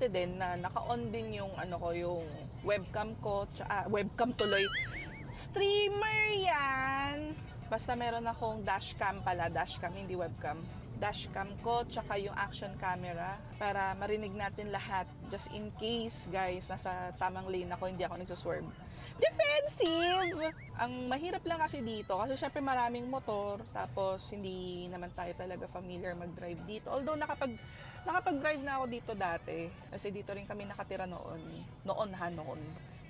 importante din na naka-on din yung ano ko, yung webcam ko, webcam tuloy. Streamer yan! Basta meron akong dashcam pala, dashcam, hindi webcam. Dashcam ko, tsaka yung action camera para marinig natin lahat. Just in case, guys, nasa tamang lane ako, hindi ako nagsuswerve. Defensive! Ang mahirap lang kasi dito, kasi syempre maraming motor, tapos hindi naman tayo talaga familiar mag-drive dito. Although nakapag-drive na ako dito dati, kasi dito rin kami nakatira noon. Noon.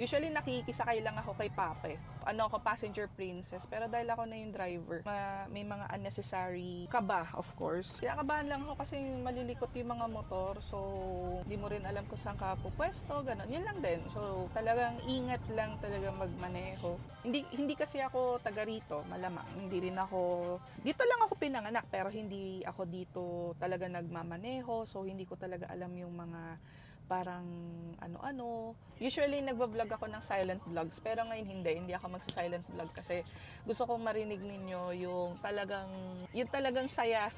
Usually nakikisakay lang ako kay Pape. Ano ako, passenger princess. Pero dahil ako na yung driver, may mga unnecessary kaba, of course. Kaya kabahan lang ako kasi malilikot yung mga motor. So, hindi mo rin alam kung saan ka pupwesto, gano'n. Yun lang din. So, talagang ingat lang talaga magmaneho. Hindi kasi ako taga rito, malamang. Hindi rin ako, dito lang ako pinanganak, pero hindi ako dito talaga nagmamaneho. So, hindi ko talaga alam yung mga parang ano-ano. Usually, nagbablog ako ng silent vlogs, pero ngayon hindi ako magsa-silent vlog kasi gusto kong marinig ninyo yung talagang saya.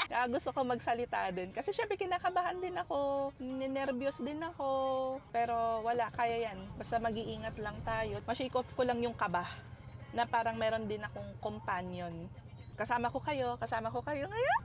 Kaya gusto ko magsalita din. Kasi syempre kinakabahan din ako, ninervyos din ako, pero wala, kaya yan. Basta mag-iingat lang tayo. Ma-shake off ko lang yung kaba na parang meron din akong companion. Kasama ko kayo ngayon.